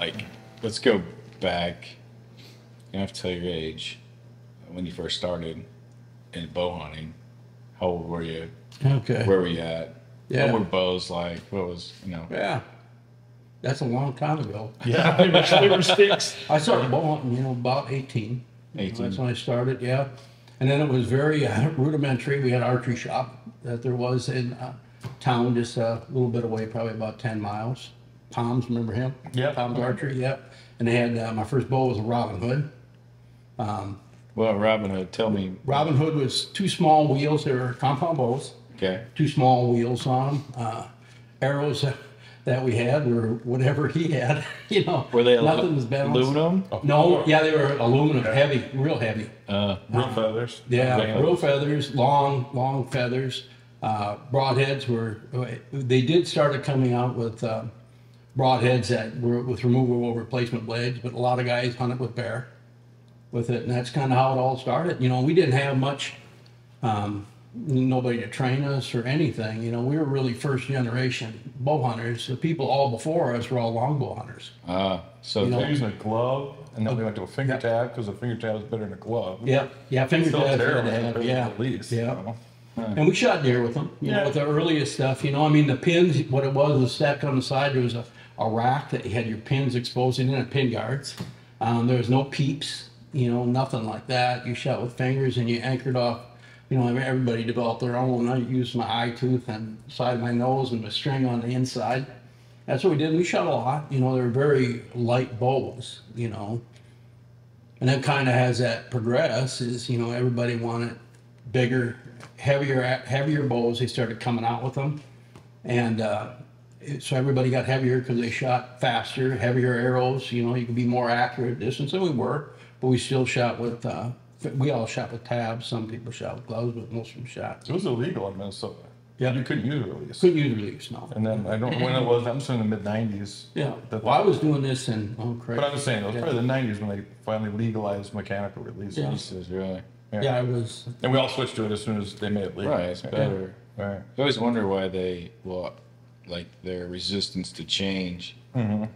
like, let's go back. You don't have to tell your age. When you first started in bow hunting, how old were you? Okay. Where were you at? Yeah. What were bows like? What was, Yeah. That's a long time ago. Yeah, they were sticks. I started bow hunting, about 18. 18. That's when I started, yeah. And then it was very rudimentary. We had an archery shop that there was in town, just a little bit away, probably about 10 miles. Tom's, remember him? Yep. Tom's Archery, yep. And they had, my first bow was a Robin Hood. Well, Robin Hood, tell me. Robin Hood was 2 small wheels. They were compound bows. Okay. 2 small wheels on them. Arrows that we had were whatever he had, Were they nothing was balanced. aluminum? No, yeah, they were aluminum, heavy, real heavy. Real feathers. Yeah, real feathers, long feathers. Broadheads they did start coming out with broadheads that were with removable replacement blades, but a lot of guys hunted with bear with it, and that's kind of how it all started. We didn't have much, nobody to train us or anything. We were really first generation bow hunters. The people all before us were all longbow hunters. So They're using a glove, and then we went to a finger tab because a finger tab is better than a glove. Yeah, finger Still tabs terrible had to compared have, to yeah, the least, yeah. And we shot deer with them, Yeah. with the earliest stuff. The pins, what it was stacked on the side. There was a rack that you had your pins exposed in and pin guards. There was no peeps, nothing like that. You shot with fingers and you anchored off. Everybody developed their own. I used my eye tooth and side of my nose and my string on the inside. That's what we did. We shot a lot. They were very light bows, And then kind of as that progressed is, everybody wanted bigger, heavier bows. They started coming out with them. And so everybody got heavier because they shot faster, heavier arrows. You could be more accurate distance, and we were. But we still shot with, we all shot with tabs. Some people shot with gloves, but most of them shot. It was illegal in Minnesota. Yeah. You couldn't use release. Couldn't use release, no. And then I don't know when it was. I'm saying the mid '90s. Yeah. Well, I was doing this in, But I was saying it was probably the '90s when they finally legalized mechanical releases. Yeah. this is really. Yeah, I was. And we all switched to it as soon as they made it legal. Right, it's better. Right. I always wonder why their resistance to change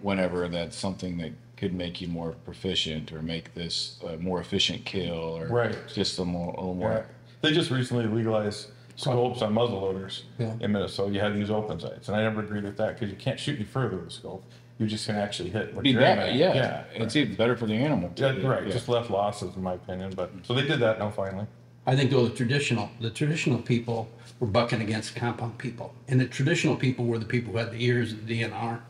whenever that's something that could make you more proficient or make this a more efficient kill or Right. just a little more. Yeah. They just recently legalized scopes on muzzle loaders Yeah. in Minnesota. You had to use open sights, and I never agreed with that because you can't shoot any further with a scope. You just can actually hit. What Be you're better, aiming yeah. at. Yeah. It's even better for the animal. Too. Yeah, right. Yeah. Just left losses, in my opinion. But so they did that now finally. I think though the traditional people were bucking against compound people, and the traditional people were the people who had the ears of the DNR,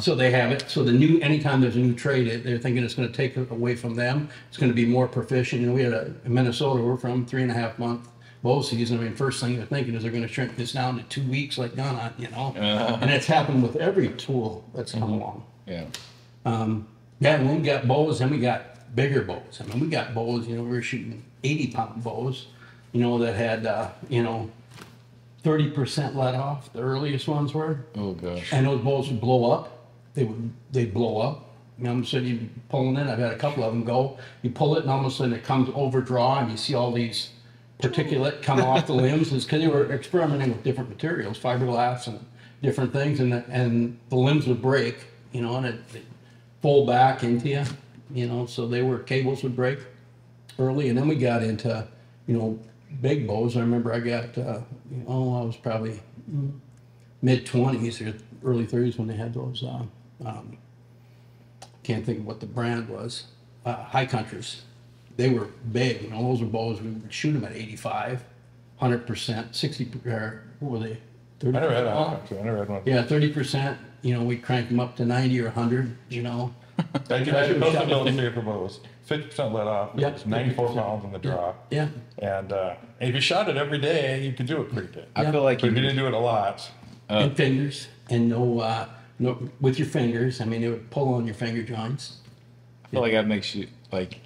So they have it. So anytime there's a new trade, they're thinking it's going to take it away from them. It's going to be more proficient. We had in Minnesota, we're from 3.5 month bow season. First thing they're thinking is they're going to shrink this down to 2 weeks, like gun hunt, And it's happened with every tool that's come along. Yeah. And we got bows, and we got bigger bows. We got bows, we were shooting 80-pound bows, that had, 30% let off. The earliest ones were. Oh gosh. And those bows would blow up. They'd blow up. So you pulling it. I've had a couple of them go. You pull it, and all of a sudden it comes overdraw, and you see all these particulate come off the limbs. It's because they were experimenting with different materials, fiberglass and different things, and the limbs would break, and it'd fold back into you, so cables would break early, and then we got into, big bows. I remember I got, I was probably mid-20s or early 30s when they had those, can't think of what the brand was, High Countries. They were big, those were bows, we would shoot them at 85, 100%, 60, what were they? 30%? I never had I never had one. Yeah, 30%, we cranked them up to 90 or 100, I should post a military for bows. 50% let off. Yeah, It's 94 pounds in the draw. Yeah. And if you shot it every day, you could do it pretty good. I feel like But if you didn't do it a lot, And fingers, and no, with your fingers. It would pull on your finger joints. I feel like that makes you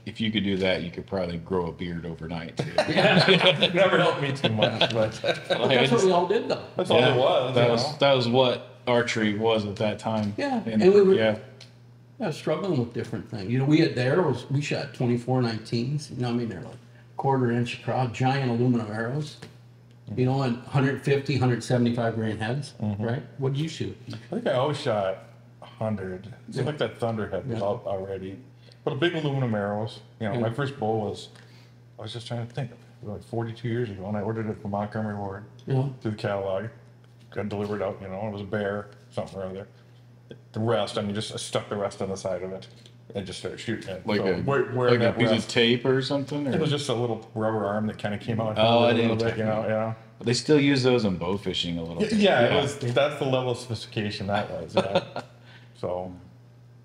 if you could do that, you could probably grow a beard overnight too. it never helped me too much. But That's what we all did, though. that's all it was. That was what archery was at that time. Yeah, And we were yeah. struggling with different things. We had the arrows. We shot 24-19s. They're like quarter-inch across, giant aluminum arrows. And 150, 175 grain heads. Right? What did you shoot? I think I always shot 800. Seemed like that Thunderhead was out already. But a big aluminum arrows. You know, my first bow was, I was just trying to think, it was like 42 years ago, and I ordered it from Montgomery Ward Yeah. through the catalog. Got delivered out, you know, it was a bear, something or other. The rest, I mean, just I stuck the rest on the side of it and just started shooting it. Like So a where like a that piece of rest- tape or something. Or? It was just a little rubber arm that kind of came out. Oh, I a didn't little bit, you know, yeah. But they still use those in bow fishing a little bit. Yeah, it was. That's the level of sophistication that was. Yeah. So,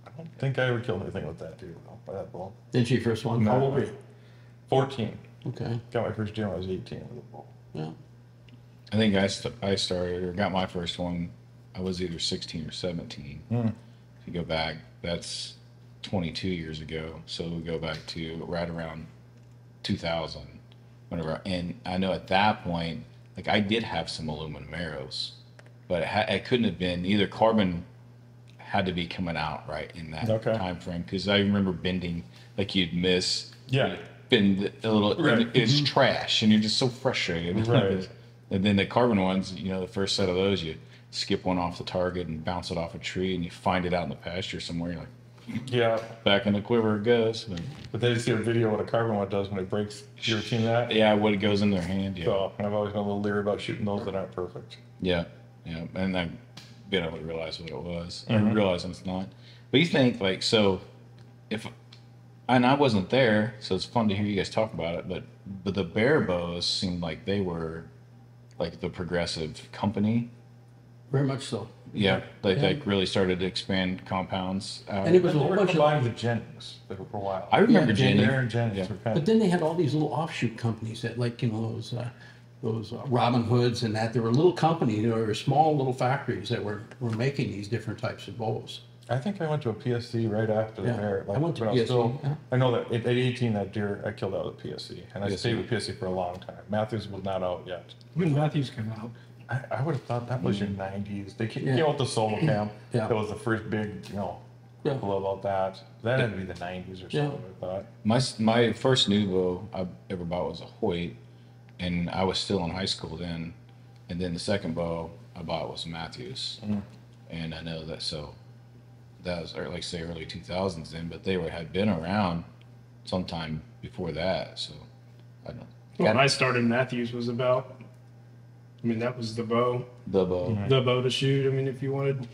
I don't think I ever killed anything with that, dude. Though, by that bow. Didn't you first one? No. How old were you? 14. Okay. Got my first deer when I was 18 with a bow. Yeah. I think I started or got my first one. I was either 16 or 17. If you go back, that's 22 years ago. So we go back to right around 2000. Whenever, and I know at that point, like I did have some aluminum arrows, but it couldn't have been either. Carbon had to be coming out right in that Okay. time frame because I remember bending like you'd miss. Yeah. Bend a little. Right. It's trash, and you're just so frustrated. Right. And then the carbon ones, you know, the first set of those, you skip one off the target and bounce it off a tree, and you find it out in the pasture somewhere. You're like, Yeah. back in the quiver it goes. But they see a video what a carbon one does when it breaks. You ever seen that? Yeah, what it goes in their hand. Yeah, So I've always been a little leery about shooting those that aren't perfect. yeah. And I've been able to realize what it was. I realize it's not. But you think like so, if and I wasn't there, so it's fun to hear you guys talk about it. But the bear bows seemed like they were like the progressive company. Very much so. Yeah, they like really started to expand compounds out. And it was a They whole were bunch of. combined with Jennings for a while. I remember Yeah, Jenny. Bear and Jennings Yeah. were kind But of. then they had all these little offshoot companies that, like, you know, those Robin Hoods and that. There were little companies, there were small little factories that were making these different types of bows. I think I went to a PSC right after the Yeah, bear. I went to when was PSC, yeah. I know that at 18, that deer I killed out at PSC, and I PSC. stayed with PSC for a long time. Matthews was not out yet. When Matthews came out. I would have thought that was your 90s. They came Yeah. out with the solo cam. Yeah. That was the first big, Yeah. blow about that. That had to be the 90s or Yeah. something. I thought. My first new bow I ever bought was a Hoyt, and I was still in high school then. And then the second bow I bought was a Matthews, and I know that that was like say early 2000s then, but they had been around sometime before that. So I don't know. When I started, Matthews was about. I mean, that was the bow, The bow. the bow to shoot. I mean, if you wanted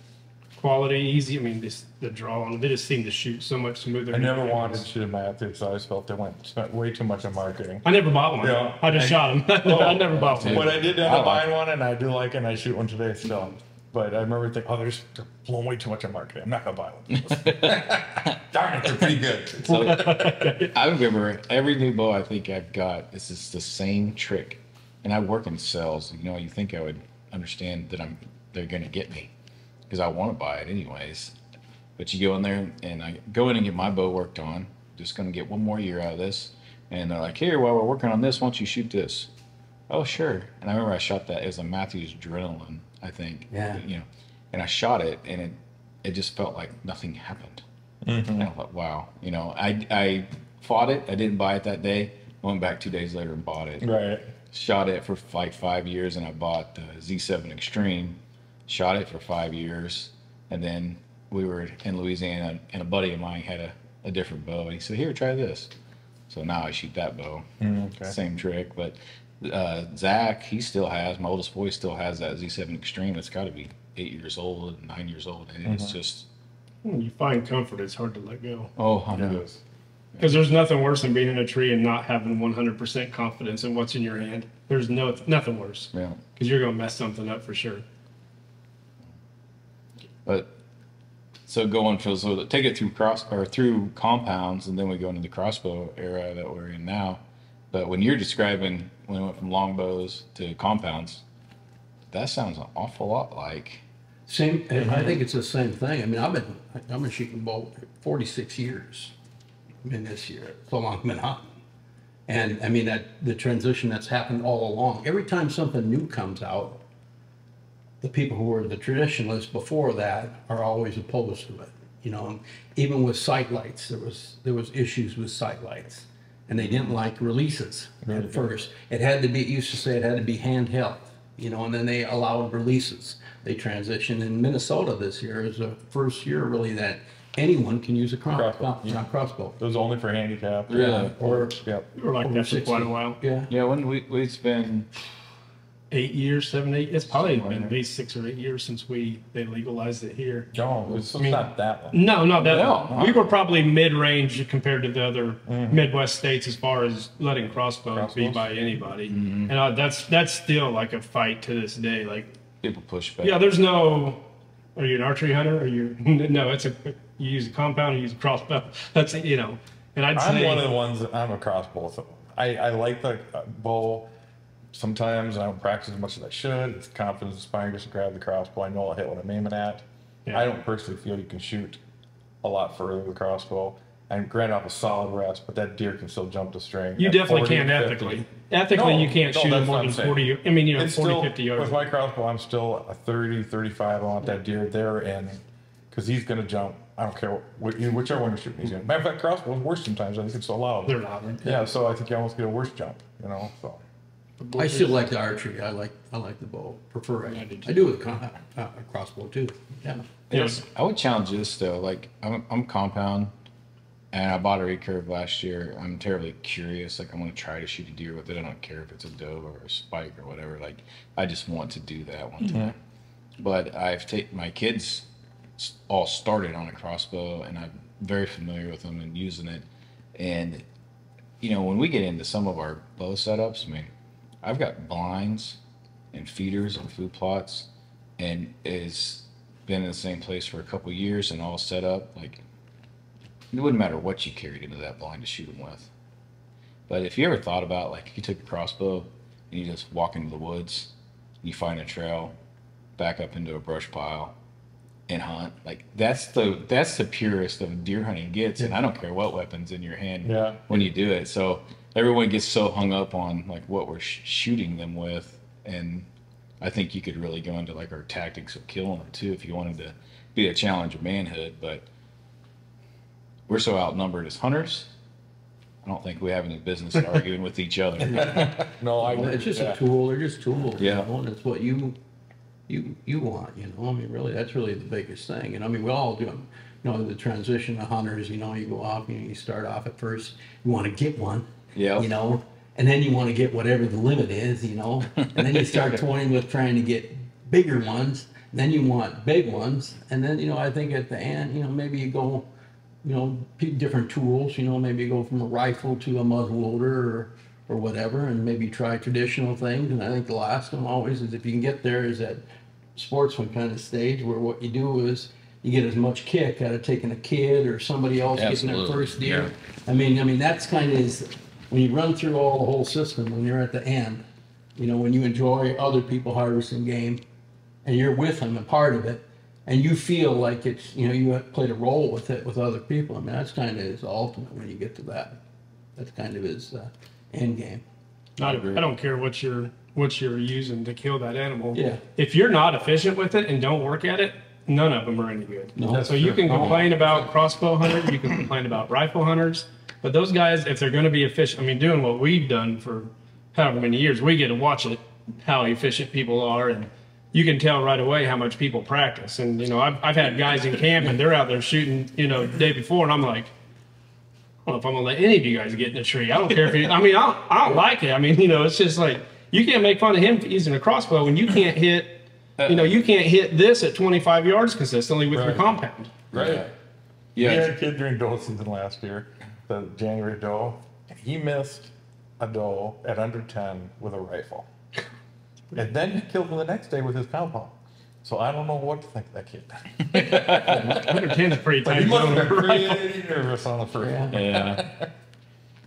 quality, easy. I mean, the draw on. They just seemed to shoot so much smoother. I never wanted to shoot a Matthews, so I always felt they spent way too much on marketing. I never bought one. Yeah. I just shot him. I never bought one. But I did end I up like buying one, and I do like it, and I shoot one today still. But I remember thinking, oh, they're blowing way too much on marketing. I'm not going to buy one. Darn it, they're pretty good. So I remember every new bow I think I've got, it's just the same trick. And I work in sales, you know, you think I would understand that they're going to get me because I want to buy it anyways. But you go in there and I go in and get my bow worked on, just going to get one more year out of this. And they're like, here, while we're working on this, why don't you shoot this? Oh, sure. And I remember I shot that. It was a Matthews Adrenaline, I think. Yeah. You know, and I shot it and it just felt like nothing happened. And I thought, wow, you know, I fought it. I didn't buy it that day. I went back 2 days later and bought it. Right. Shot it for like 5 years, and I bought the Z7 Extreme. Shot it for 5 years, and then we were in Louisiana, and a buddy of mine had a different bow, and he said, "Here, try this." So now I shoot that bow. Okay. Same trick, but Zach, he still has, my oldest boy still has that Z7 Extreme. It's got to be 8 years old, 9 years old, and it's just When you find comfort, it's hard to let go. oh, Yeah. I'm Because there's nothing worse than being in a tree and not having 100% confidence in what's in your hand. There's nothing worse. yeah. Because you're going to mess something up for sure. But so take it through through compounds, and then we go into the crossbow era that we're in now. But when you're describing when we went from longbows to compounds, that sounds an awful lot like. Same, and I think it's the same thing. I mean, I've been shooting bow 46 years. I mean, this year, so long I've been hunting. And I mean, the transition that's happened all along. Every time something new comes out, the people who were the traditionalists before that are always opposed to it. You know, even with sight lights, there was issues with sight lights, and they didn't like releases at first. It used to say it had to be handheld. you know, and then they allowed releases. They transitioned in Minnesota this year is the first year really that anyone can use a crossbow. It was only for handicap. Really? Or Yep. Or like over that for 60. quite a while. Yeah. Yeah, when it's been 8 years, 7, 8. It's probably been at least 6 or 8 years since they legalized it here. No, it's not that long. No, not that. No. We were probably mid-range compared to the other Midwest states as far as letting crossbows be Crossbows? by anybody, and that's still like a fight to this day. Like, people push back. yeah, there's no. Are you an archery hunter? Or you? No, you use a compound, you use a crossbow. That's you know, and I'd I'm say one of the ones that I'm across both of them. I like the bow. Sometimes I don't practice as much as I should. It's confidence inspiring just to grab the crossbow. I know I'll hit what I'm aiming at. Yeah. I don't personally feel you can shoot a lot further with a crossbow. And granted off a solid rest, but that deer can still jump the string. you at definitely 40, can 50. ethically. Ethically, No, you can't no, shoot that's it more what than I'm saying. 40. I mean, It's 40, still, 50 yards. with my crossbow, I'm still a 30, 35. I want that deer there, and because he's going to jump. I don't care whichever one you're shooting. He's going to. Matter of fact, crossbow is worse sometimes. I think it's so loud. They're not. Yeah, so I think you almost get a worse jump. You know, so. I still like the archery. I like the bow. Prefer it. I do with a crossbow too. Yeah. Yes. I would challenge this though. Like I'm compound, and I bought a recurve last year. I'm terribly curious. Like I'm gonna try to shoot a deer with it. I don't care if it's a doe or a spike or whatever. Like I just want to do that one time. But I've taken my kids all started on a crossbow, and I'm very familiar with them and using it. And you know, when we get into some of our bow setups, I mean, I've got blinds and feeders and food plots, and it's been in the same place for a couple of years and all set up. Like it wouldn't matter what you carried into that blind to shoot them with. But if you ever thought about like if you took a crossbow and you just walk into the woods, you find a trail, back up into a brush pile, and hunt, like that's the purest of deer hunting gets. And I don't care what weapons in your hand Yeah. when you do it. So everyone gets so hung up on like what we're shooting them with, and I think you could really go into like our tactics of killing them too if you wanted to be a challenge of manhood. But we're so outnumbered as hunters. I don't think we have any business arguing with each other. No, I. Well, it's just yeah. a tool. They're just tools. Yeah. You know, and it's what you want. You know, I mean, really, that's really the biggest thing. And I mean, we all do. You know, the transition to hunters. You know, you go off. You know, you start off at first. You want to get one. Yeah. You know, and then you want to get whatever the limit is. You know, and then you start toying with trying to get bigger ones. Then you want big ones, and then you know, I think at the end, you know, maybe you go. You know, different tools, you know, maybe go from a rifle to a muzzleloader or whatever, and maybe try traditional things. And I think the last one always is if you can get there is that sportsman kind of stage where what you do is you get as much kick out of taking a kid or somebody else getting their Absolutely. first deer. Yeah. I mean, that's kind of is when you run through all the whole system, when you're at the end, you know, when you enjoy other people harvesting game and you're with them and part of it, and you feel like it's, you know, you have played a role with it with other people. I mean, that's kind of his ultimate when you get to that. That's kind of his end game. I don't care what you're using to kill that animal. Yeah. If you're not efficient with it and don't work at it, none of them are any good. No. So you can complain about crossbow hunters, you can complain about rifle hunters, but those guys, if they're going to be efficient, I mean, doing what we've done for however many years, we get to watch it, how efficient people are, and you can tell right away how much people practice. And, you know, I've had guys in camp and they're out there shooting, you know, the day before, and I'm like, I don't know if I'm gonna let any of you guys get in the tree. I don't care if you, I mean, I don't like it. I mean, you know, it's just like, you can't make fun of him for using a crossbow when you can't hit, you know, you can't hit this at 25 yards consistently with your Right. compound. Right. Yeah. We had a kid during doe season last year, the January doe. He missed a doe at under 10 with a rifle. And then he killed him the next day with his compound. So I don't know what to think of that kid. 110 is pretty But tight. he must have been Rifle. pretty nervous on the first Yeah. one. Yeah.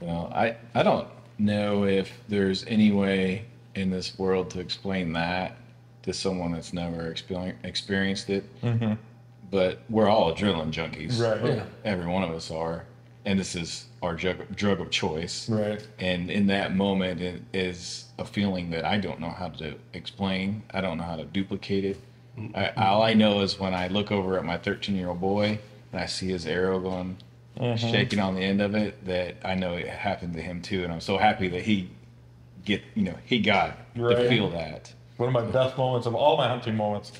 Well, I don't know if there's any way in this world to explain that to someone that's never experienced it. But we're all adrenaline junkies. Right. Yeah. Every one of us are. And this is our drug of choice. Right. And in that moment, it is a feeling that I don't know how to explain. I don't know how to duplicate it. All I know is when I look over at my 13-year-old boy and I see his arrow going, shaking on the end of it, that I know it happened to him too. And I'm so happy that he got to Right. feel that. One of my best moments of all my hunting moments.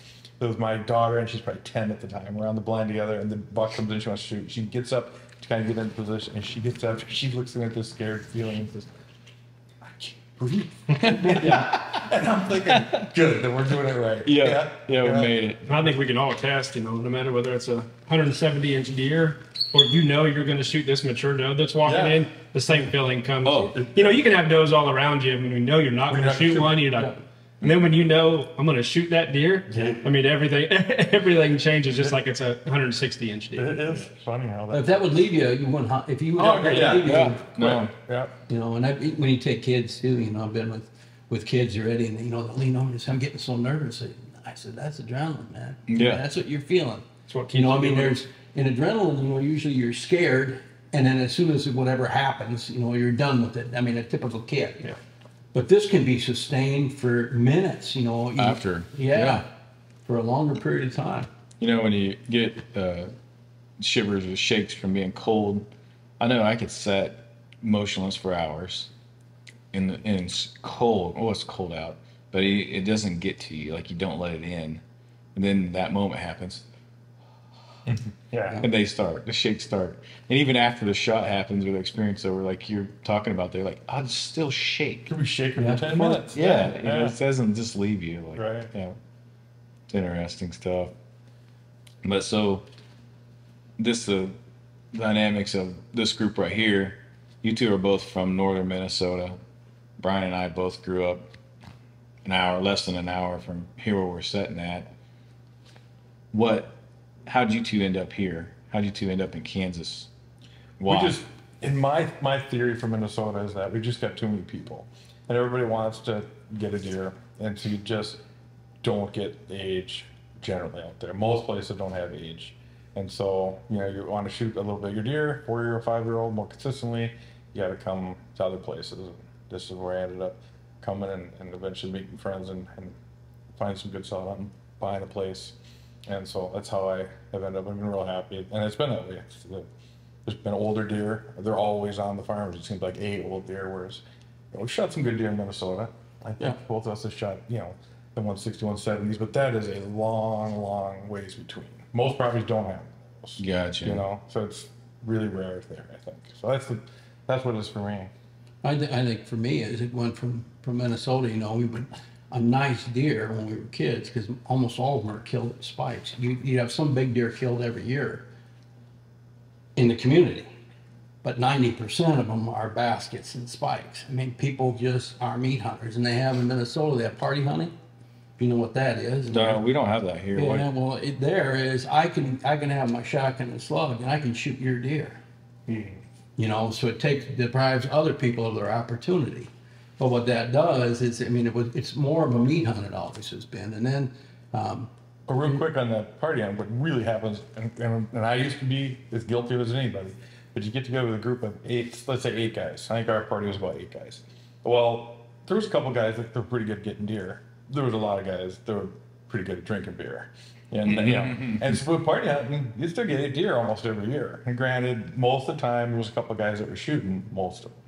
It was my daughter, and she's probably 10 at the time. We're on the blind together, and the buck comes in. She wants to shoot. She gets up to kind of get into position, and she gets up. She looks at me with this scared feeling and says, "I can't breathe." And I'm thinking, good, then we're doing it right. Yeah, we made it. And I think we can all attest, no matter whether it's a 170-inch deer or you're going to shoot this mature doe that's walking Yeah. in, the same feeling comes. Oh. You can have does all around you, and you know you're not going to shoot one. You're not. And then when you know I'm going to shoot that deer, I mean everything changes just like it's a 160-inch deer. It is funny how If that. that would leave you, you wouldn't hunt. If you would Oh, ever yeah, leave you, No. Yeah. and when you take kids too, I've been with kids already, and they lean over and say, "I'm getting so nervous." I said, "That's adrenaline, man. Yeah. That's what you're feeling." That's what keeps There's in adrenaline, usually you're scared, and then as soon as whatever happens, you're done with it. I mean, a typical kid. Yeah. But this can be sustained for minutes, After. Yeah, for a longer period of time. When you get shivers or shakes from being cold, I know I could sit motionless for hours, and it's cold. Oh, it's cold out, but it doesn't get to you. Like, you don't let it in, and then that moment happens, Yeah. and the shakes start. And even after the shot happens or the experience over, like you're talking about, they're like, I'll still shake. Could be shaking Yeah. for 10 minutes. Yeah, it doesn't just leave you. Like, Right. Yeah, it's interesting stuff. But so, the dynamics of this group right here. You two are both from northern Minnesota. Brian and I both grew up less than an hour from here where we're sitting at. How'd you two end up here? How'd you two end up in Kansas? Why? We just, in my theory for Minnesota is that we just got too many people, and everybody wants to get a deer, and so you just don't get age generally out there. Most places don't have age, and so you want to shoot a little bigger deer, 4-year or 5-year-old more consistently. You got to come to other places. This is where I ended up coming and eventually making friends and finding some good solid hunting, buying a place. And so that's how I have ended up. I've been real happy, and it's been that way. There's been older deer. They're always on the farms. It seems like 8 old deer, whereas we've shot some good deer in Minnesota. I think both of us have shot, the 160, 170s, but that is a long, long ways between. Most properties don't have those. Gotcha. So it's really rare there, I think. So that's what it is for me. I think for me, it went from Minnesota. We would a nice deer when we were kids because almost all of them are killed at spikes. You'd have some big deer killed every year in the community, but 90% of them are baskets and spikes. I mean, people just are meat hunters, and they have in Minnesota, they have party hunting. If you know what that is. No, we don't have that here. Yeah, well, there is. I can have my shotgun and slug, and I can shoot your deer. So it deprives other people of their opportunity. But what that does is, it's more of a meat hunt. It always has been. And then, But real quick on that party hunt, what really happens, and I used to be as guilty as anybody, but you get together with a group of 8, let's say 8 guys. I think our party was about 8 guys. Well, there was a couple guys that were pretty good at getting deer. There was a lot of guys that were pretty good at drinking beer. And and so with party hunting, you still get 8 deer almost every year. And granted, most of the time there was a couple of guys that were shooting most of them.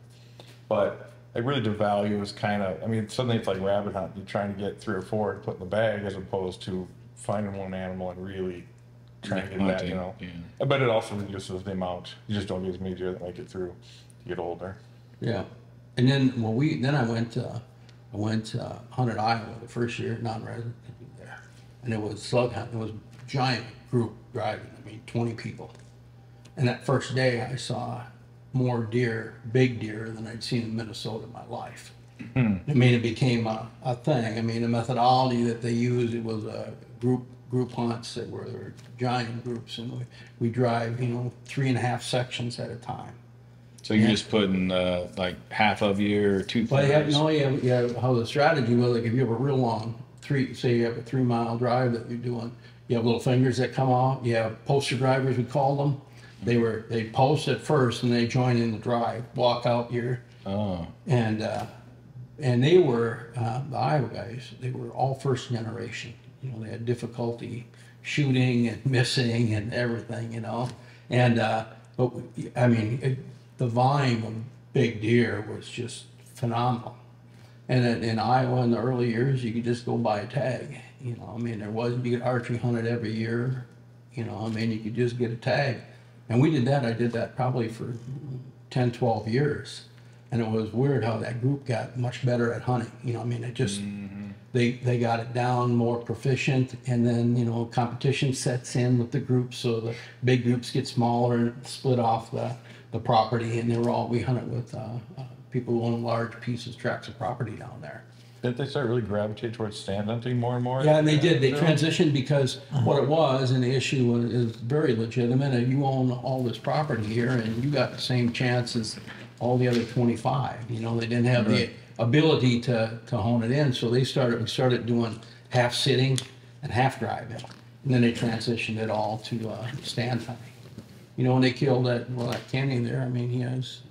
But I really devalue is kind of, suddenly it's like rabbit hunting. You're trying to get 3 or 4 to put in the bag as opposed to finding one animal and really trying to get that, Yeah. But it also reduces the amount. You just don't get as many deer that make it through to get older. yeah. And then, I went hunted Iowa the first year, non-resident there. And it was slug hunting. It was a giant group driving, 20 people. And that first day I saw more big deer than I'd seen in Minnesota in my life. It became a thing. The methodology that they used, it was a group hunts that were giant groups, and we drive, 3.5 sections at a time. So you're just putting like half of you or 2/3? Well, how the strategy was, like if you have a real long say you have a 3-mile drive that you're doing, you have little fingers that come out. You have poster drivers, we call them. They post at first and they join in the drive, walk out here. Oh. And they were, the Iowa guys, they were all first generation. They had difficulty shooting and missing and everything, And, the volume of big deer was just phenomenal. And in Iowa in the early years, you could just go buy a tag. You know, I mean, there wasn't, you get archery hunted every year. You know, I mean, you could just get a tag. And we did that. I did that probably for 10, 12 years. And it was weird how that group got much better at hunting. You know, I mean, it just, they got it down more proficient. And then, you know, competition sets in with the groups. So the big groups get smaller and split off the property. And we hunted with people who own large pieces, tracts of property down there. Didn't they start really gravitate towards stand hunting more and more? Yeah, and they did. They transitioned because what it was, and the issue is very legitimate. And you own all this property here, and you got the same chance as all the other 25. You know, they didn't have the ability to hone it in, so we started doing half sitting and half driving, and then they transitioned it all to stand hunting. You know, when they killed that Kenny there, I mean, he's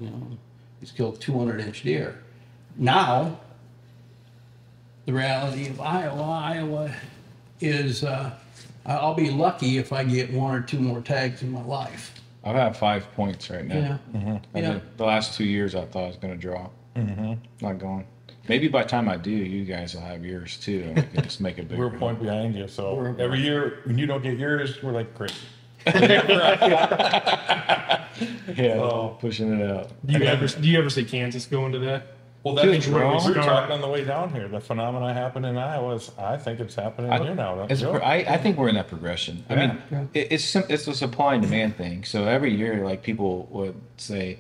killed 200-inch deer. Now, the reality of Iowa is I'll be lucky if I get 1 or 2 more tags in my life. I've had 5 points right now. Yeah. And the last 2 years I thought I was going to draw. Not going. Maybe by the time I do, you guys will have yours too. And we can just make it bigger. We're a point behind you, so every year when you don't get yours, we're like crazy. Pushing it out. Do you ever see Kansas going to that? Well, To that's what draw? we were talking on the way down here. The phenomenon happened in Iowa. I think it's happening here now. I think we're in that progression. I mean, it's a supply and demand thing. So every year, like people would say,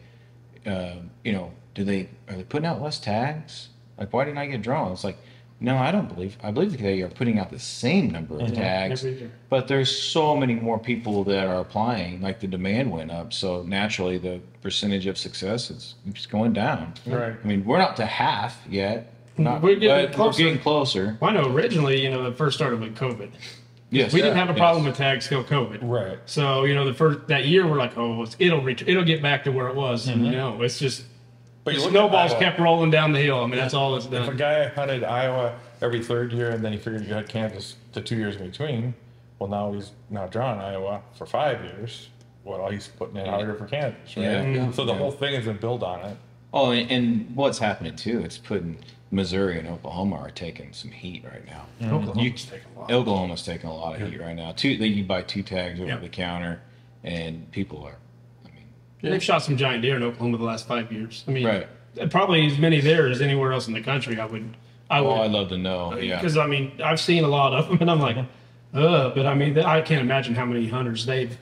you know, are they putting out less tags? Like, why didn't I get drawn? It's like, no, I believe they are putting out the same number of tags, every year. but there's so many more people that are applying. Like the demand went up, so naturally the percentage of success is just going down. Right. I mean, we're not to half yet. We're getting but closer. We're getting closer. Well, I know originally, you know, it first started with COVID. Yes. We didn't have a problem Yes. with tags till COVID. Right. So, you know, that year we're like, oh, it'll get back to where it was. And, you know, it's just, But the you look at snowballs Iowa. kept rolling down the hill. I mean, that's all it's If a done. guy hunted Iowa every 3rd year and then he figured you had Kansas the 2 years in between, well, now he's not drawing Iowa for 5 years. Well, he's putting in harder for Kansas, right? Yeah. So the whole thing is been built on it. Oh, and what's happening too? It's putting Missouri and Oklahoma are taking some heat right now. Oklahoma's taking a lot. Oklahoma's taking a lot of heat right now. You buy 2 tags over Yep. the counter, and people are. I mean, They've shot some giant deer in Oklahoma the last 5 years. I mean, Right. probably as many there as anywhere else in the country. I would. oh, I'd love to know. Yeah. Because I mean, I've seen a lot of them, and I'm like, but I mean, I can't imagine how many hunters they've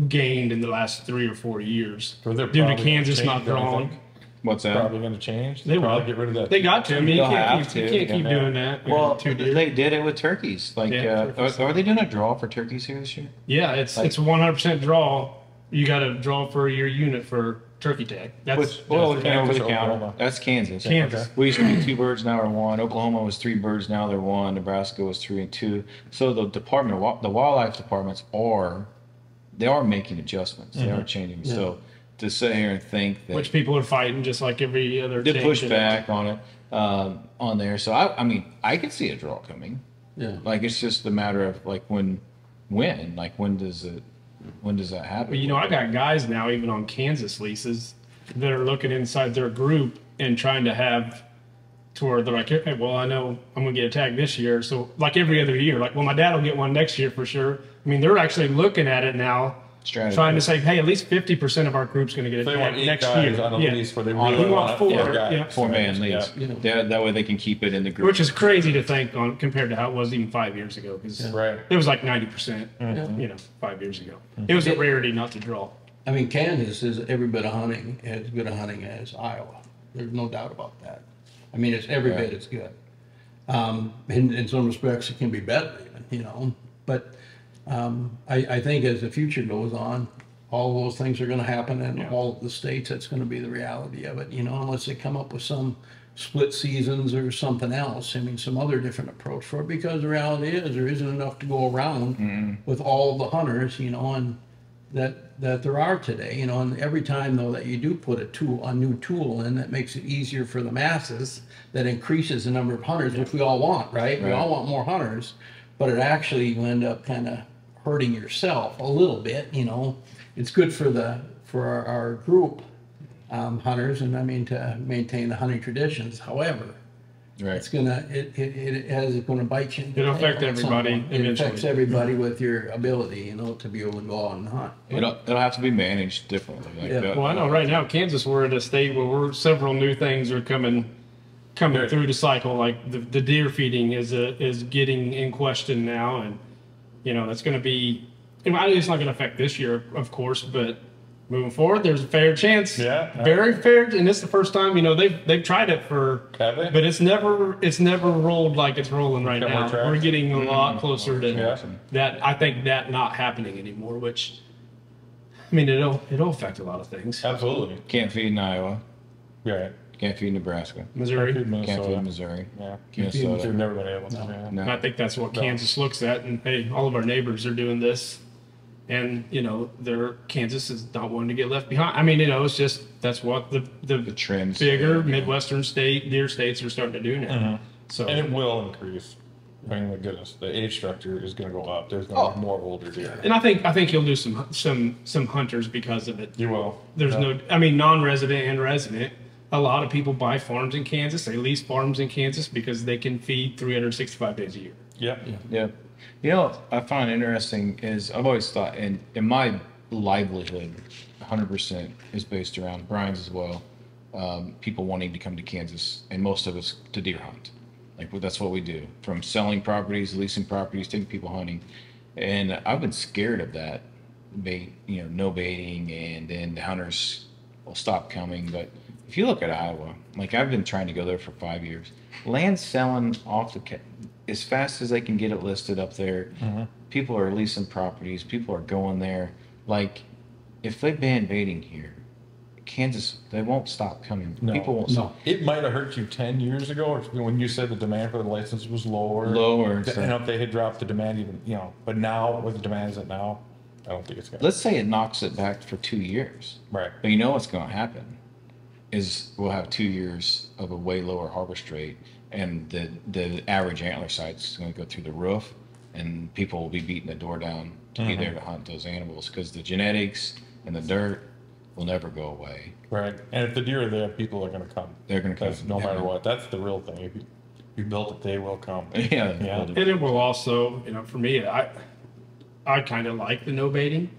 gained in the last 3 or 4 years Well, they're due to probably Kansas gonna not change, don't you drawing. think? What's that? Probably going to change. They probably will. get rid of that. They got to. I mean, you They'll can't have keep to, doing that. Well, 2 deer. they did it with turkeys. Like, Yeah, turkeys. are they doing a draw for turkeys here this year? Yeah, it's 100% draw. You got to draw for your unit for turkey tag. That's Well, Kansas over the or counter. Oklahoma? That's Kansas. Kansas. We used to be 2 birds, now we're 1. Oklahoma was 3 birds, now they're 1. Nebraska was 3 and 2. So the the wildlife departments are making adjustments. They are changing. So to sit here and think that which people are fighting just like every other. they change push in- back on it on there. So I mean, I could see a draw coming. Yeah. Like it's just a matter of like when does that happen? But you know, I got guys now even on Kansas leases that are looking inside their group and trying to have to where they're like, okay, well, I know I'm gonna get a tag this year, so like every other year, like, well, my dad will get one next year for sure. I mean, they're actually looking at it now, Strategy. trying to say, hey, at least 50% of our group's gonna get a They tag want 8 next guys year. on a Yeah. lease where they On really a- want 4, guys. yeah. 4-man leads. Yeah. That way they can keep it in the group. Which is crazy to think on compared to how it was even 5 years ago, because Right. it was like 90%, you know, 5 years ago. It was a rarity not to draw. I mean, Kansas is every bit of hunting, as good a hunting as Iowa. There's no doubt about that. I mean, it's every bit as good. In some respects, it can be better, even, you know. But I think as the future goes on, all those things are going to happen in all of the states. That's going to be the reality of it, you know, unless they come up with some split seasons or something else. I mean, some other different approach for it, because the reality is there isn't enough to go around with all the hunters, you know, and that there are today, you know. And every time though that you do put a new tool in that makes it easier for the masses, that increases the number of hunters, which we all want, right? We all want more hunters, but it actually you end up kind of hurting yourself a little bit, you know. It's good for our group, hunters and I mean to maintain the hunting traditions. However, Right. it's gonna it's gonna bite you. in the It'll tail affect at some everybody point. It affects eventually. everybody with your ability, to be able to go out and hunt. It'll have to be managed differently. Like Yeah. that. Well, I know right now, Kansas, we're at a state where several new things are coming through the cycle. Like the deer feeding is getting in question now, and that's going to be. It's not going to affect this year, of course, but moving forward, there's a fair chance. Yeah. Very fair, and it's the first time. They've tried it for. Have they? But it's never rolled like it's rolling right Got more now. tracks? We're getting a lot closer to Yeah. that. I think that not happening anymore, which. I mean, it'll affect a lot of things. Absolutely. Can't feed in Iowa. Right. Can't feed in Nebraska. Missouri. Can't feed in Minnesota. Missouri. Yeah. Minnesota. You've never been able to. Yeah. No. And I think that's what No. Kansas looks at, and hey, all of our neighbors are doing this, and Kansas is not wanting to get left behind. I mean, it's just that's what The trends. bigger Midwestern deer states are starting to do now. So And it will increase. I mean, my goodness, the age structure is going to go up. There's going to be more older deer. and I think you'll do some hunters because of it. You will. There's Yeah. non-resident and resident. A lot of people buy farms in Kansas. They lease farms in Kansas because they can feed 365 days a year. Yep. Yeah. What I find interesting is I've always thought, and in my livelihood, 100% is based around Brian's as well. People wanting to come to Kansas, and most of us to deer hunt. Like that's what we do, from selling properties, leasing properties, taking people hunting, and I've been scared of that bait, no baiting, and then the hunters will stop coming. But if you look at Iowa, like I've been trying to go there for 5 years, land selling off as fast as they can get it listed up there. People are leasing properties. People are going there. Like, if they ban baiting here, Kansas, they won't stop coming. No. People won't No. stop. It might have hurt you 10 years ago, or when you said the demand for the license was lower. Lower, If they had dropped the demand even, but now, with the demand is at now, I don't think it's going to. Let's say it knocks it back for 2 years. Right. But you know what's going to happen is we'll have 2 years of a way lower harvest rate, and the average antler size is going to go through the roof, and people will be beating the door down to be there to hunt those animals because the genetics and the dirt will never go away. Right. And if the deer are there, people are going to come. They're going to come. That's no matter what. That's the real thing. If you built it, they will come. Yeah. Yeah. And it will also, for me, I kind of like the no baiting.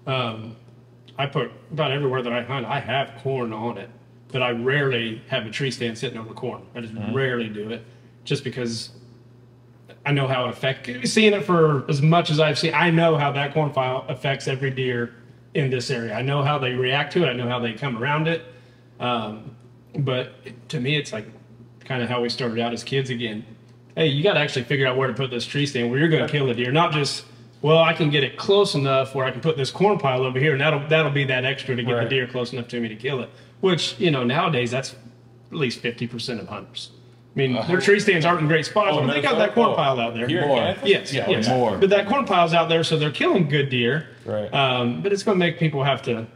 I put about everywhere that I hunt, I have corn on it, but I rarely have a tree stand sitting over corn. I just rarely do it, just because I know how it affects. Seeing it for as much as I've seen, I know how that corn file affects every deer in this area. I know how they react to it. I know how they come around it. But to me, it's like kind of how we started out as kids again. Hey, you got to actually figure out where to put this tree stand where you're going to kill the deer, not just, well, I can get it close enough where I can put this corn pile over here, and that'll be that extra to get Right. the deer close enough to me to kill it. Which, nowadays that's at least 50% of hunters. I mean, their tree stands aren't in great spots, but they got that corn pile out there. Here in More. Kansas? Yes, Yeah, yes. more. But that corn pile's out there, so they're killing good deer. Right. But it's going to make people have to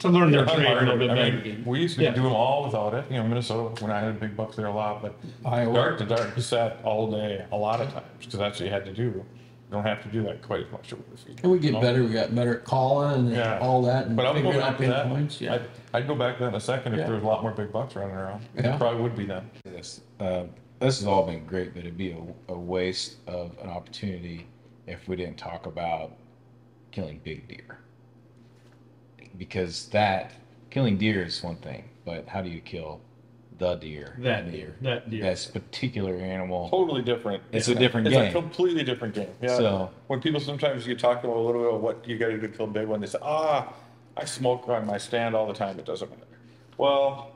learn their Hunt trade a harder. little bit I better. mean, we used to Yeah. do them all without it. Minnesota, when I had big bucks there a lot, but Iowa. dark to dark, you sat all day a lot of times because that's what you had to do. You don't have to do that quite as much with the feed. And we get better. We got better at calling and Yeah. all that, and But I'll go figuring back out to that. pinpoints. Yeah. I'd go back to that in a second if Yeah. there was a lot more big bucks running around. Yeah. It probably would be then. This has all been great, but it'd be a waste of an opportunity if we didn't talk about killing big deer. Because killing deer is one thing, but how do you kill the deer? That deer. That's particular animal. Totally different. It's a different It's game. a completely different game. Yeah. So- when people sometimes you talk about a little bit of what you got to do to kill a big one, they say, I smoke on my stand all the time. It doesn't matter. Well,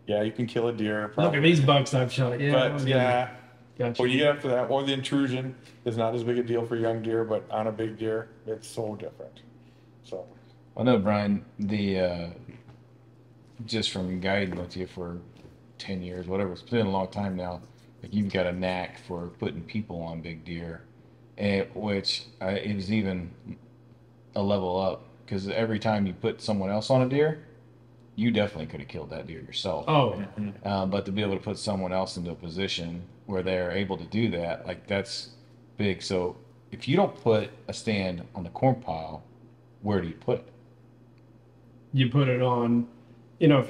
yeah, you can kill a deer. Look Probably, at these bucks I've shot. Yeah. but yeah. Gotcha. Or you get after that, or the intrusion is not as big a deal for young deer, but on a big deer, it's so different. So I know, Brian, just from guiding with you for 10 years, whatever, it's been a long time now, like you've got a knack for putting people on big deer, which is even a level up, because every time you put someone else on a deer, you definitely could have killed that deer yourself. Oh, But to be able to put someone else into a position where they're able to do that, like that's big. So if you don't put a stand on the corn pile, where do you put it? you put it on you know,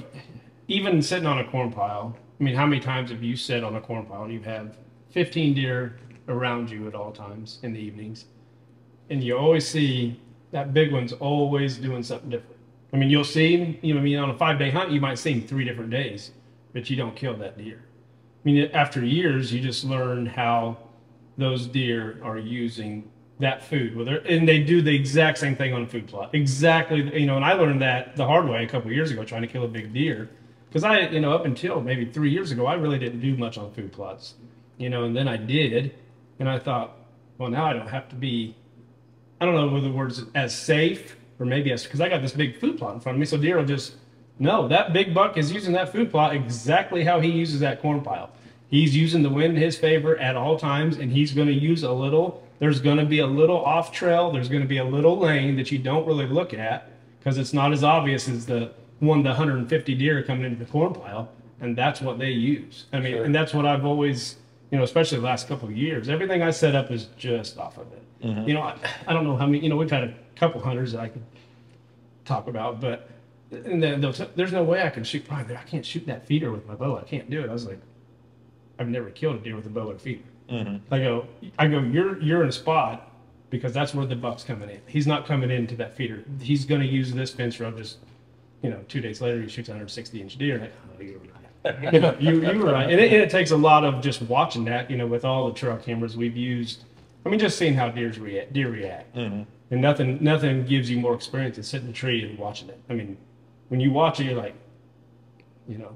even sitting on a corn pile, I mean, how many times have you sat on a corn pile and you have 15 deer around you at all times in the evenings, and you always see that big one's always doing something different. I mean, you'll see him, you know, I mean, on a 5-day hunt, you might see him 3 different days, but you don't kill that deer. I mean, after years, you just learn how those deer are using that food. And they do the exact same thing on a food plot. Exactly, you know, and I learned that the hard way a couple of years ago trying to kill a big deer. Because I, you know, up until maybe 3 years ago, I really didn't do much on food plots. You know, and then I did, and I thought, well, now I don't have to be, I don't know whether the word's as safe, or maybe as, because I got this big food plot in front of me, so deer will just, no, that big buck is using that food plot exactly how he uses that corn pile. He's using the wind in his favor at all times, and he's going to use a little, there's going to be a little off trail, there's going to be a little lane that you don't really look at, because it's not as obvious as the 150 deer coming into the corn pile, and that's what they use. I mean, and that's what I've always, you know, especially the last couple of years, everything I set up is just off of it. You know, I don't know how many, you know, we've had a couple hunters that I could talk about, but and then there's no way I can shoot. I can't shoot that feeder with my bow. I can't do it. I was like, I've never killed a deer with a bow or a feeder. I go, you're in a spot because that's where the buck's coming in. He's not coming into that feeder. He's going to use this fence row. Just, you know, 2 days later, he shoots a 160-inch deer. And you were right. And it takes a lot of just watching that, you know, with all the trail cameras we've used. I mean, just seeing how deer react. And nothing gives you more experience than sitting in a tree and watching it. I mean, when you watch it, you're like, you know,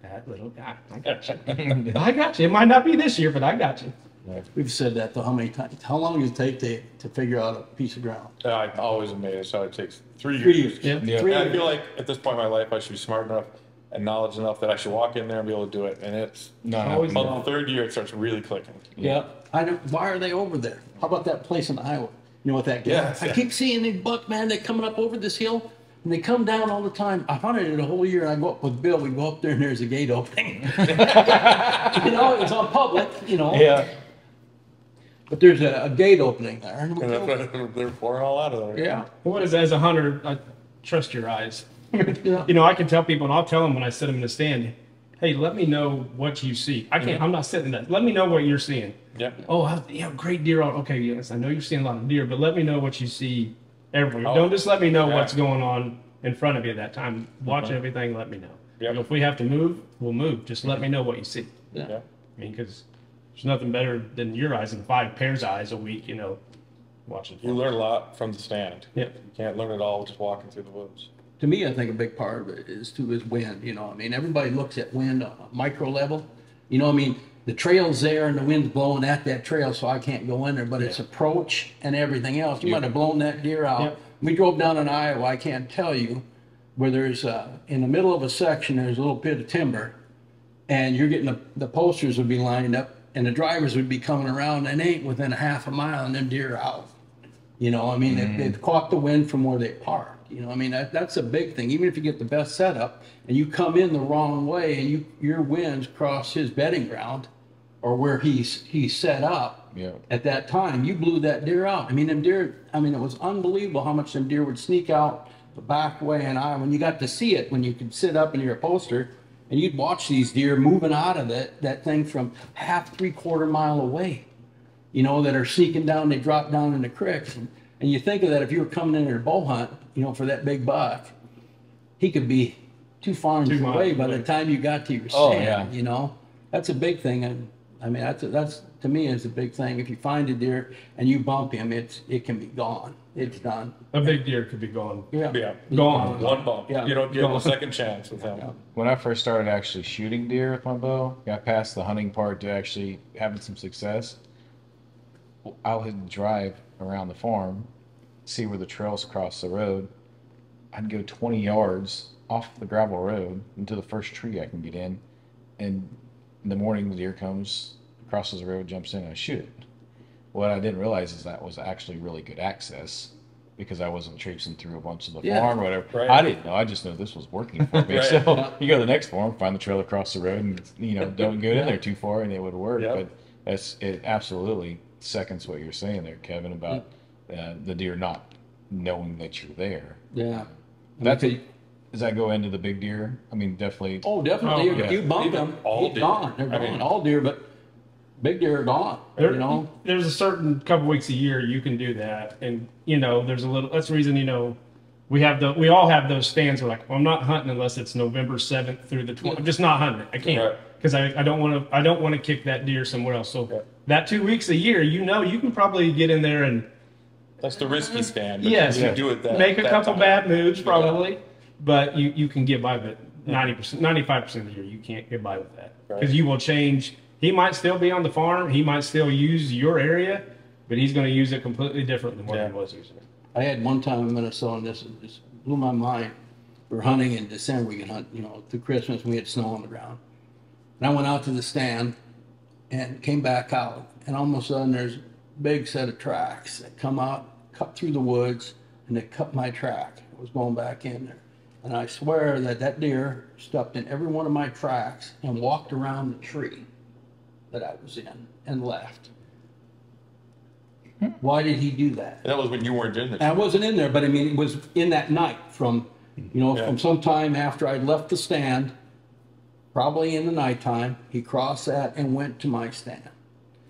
that little guy, I got you. I got you. It might not be this year, but I got you. We've said that though, how many times? How long does it take to figure out a piece of ground? I'm always amazed how it takes 3 years. 3 years. Yeah. Yeah. 3 And I years. feel like at this point in my life, I should be smart enough and knowledge enough that I should walk in there and be able to do it. And it's Not Always happening. on the 3rd year, it starts really clicking. Yeah. I know. Why are they over there? How about that place in Iowa? You know what that guy? Yes. I keep seeing these buck, man. They're coming up over this hill, and they come down all the time. I hunted it a whole year. And I go up with Bill. We go up there, and there's a gate opening. You know, it's on public. You know. Yeah. But there's a gate opening there. And that's why they're pouring all out of there. Yeah. What is, as a hunter, I trust your eyes. Yeah. You know, I can tell people, and I'll tell them when I sit them in the stand, hey, let me know what you see. I can't, I'm not sitting there. Let me know what you're seeing. Yeah. Oh, yeah, great deer. Okay, yes, I know you're seeing a lot of deer, but let me know what you see everywhere. Oh, Don't just let me know yeah. what's going on in front of you at that time. Watch everything, let me know. Yep. If we have to move, we'll move. Just let me know what you see. Yeah. Yeah. I mean, because there's nothing better than your eyes and 5 pairs of eyes a week, you know, watching. You learn a lot from the stand. Yeah. You can't learn it all just walking through the woods. To me, I think a big part of it is wind. You know, I mean, everybody looks at wind on a micro level. You know, I mean, the trail's there and the wind's blowing at that trail, so I can't go in there. But it's approach and everything else. You might have blown that deer out. Yep. We drove down in Iowa. I can't tell you where there's in the middle of a section there's a little bit of timber, and you're getting the posters would be lined up, and the drivers would be coming around, and they ain't within a half a mile, and them deer are out. You know, I mean, they've caught the wind from where they parked. You know, I mean, that's a big thing. Even if you get the best setup and you come in the wrong way and your winds cross his bedding ground or where he's set up Yeah. at that time, you blew that deer out. I mean, them deer, I mean, it was unbelievable how much them deer would sneak out the back way. And when you got to see it, when you could sit up in your poster and you'd watch these deer moving out of that thing from half, 3/4 mile away, you know, that are sneaking down, they drop down in the creeks. And you think of that if you were coming in there to bow hunt, you know, for that big buck, he could be 2 farms 2 miles away by the away. time you got to your stand, Oh, yeah. you know? That's a big thing. And I mean, that's to me is a big thing. If you find a deer and you bump him, it can be gone. It's done. A big deer could be gone. Yeah. Yeah. Gone. One bump. Yeah. You don't get a Gone. second chance with him. When I first started actually shooting deer with my bow, got past the hunting part to actually having some success, I would drive around the farm, see where the trails cross the road. I'd go 20 yards off the gravel road into the first tree I can get in, and in the morning the deer comes, crosses the road, jumps in, and I shoot it. What I didn't realize is that was actually really good access because I wasn't traipsing through a bunch of the Yeah. farm or whatever. Right. I didn't know. I just knew this was working for me. Right. So you go to the next farm, find the trail across the road, and don't go in there too far, and it would work. Yep. But it absolutely seconds what you're saying there, Kevin, about the deer not knowing that you're there. Yeah. That's Okay. does that go into the big deer? I mean, definitely. Oh, definitely. Oh, yeah. You bump Even them, all he's deer. gone. They're I gone. mean- All deer, but big deer are gone. There, You know. there's a certain couple weeks a year you can do that, and there's a little. That's the reason we all have those stands. We're like, well, I'm not hunting unless it's November 7th through the 12th. I'm just not hunting. I can't Right. because I don't want to kick that deer somewhere else. So Yeah. that 2 weeks a year, you can probably get in there and That's the risky stand. But yes, you do it that make a that couple time. bad moves probably, but you can get by with it. 90%, 95% of the year, you can't get by with that because Right. you will change. He might still be on the farm. He might still use your area, but he's going to use it completely different than what Yeah. he was using it. I had one time in Minnesota, and this just blew my mind. We were hunting in December. We can hunt, through Christmas. We had snow on the ground. And I went out to the stand and came back out. And all of a sudden, there's a big set of tracks that come out, cut through the woods, and they cut my track. I was going back in there. And I swear that deer stepped in every one of my tracks and walked around the tree that I was in and left. Why did he do that? That was when you weren't in And it. I wasn't in there, but I mean, it was in that night from, Yeah. from some time after I'd left the stand, probably in the nighttime, he crossed that and went to my stand.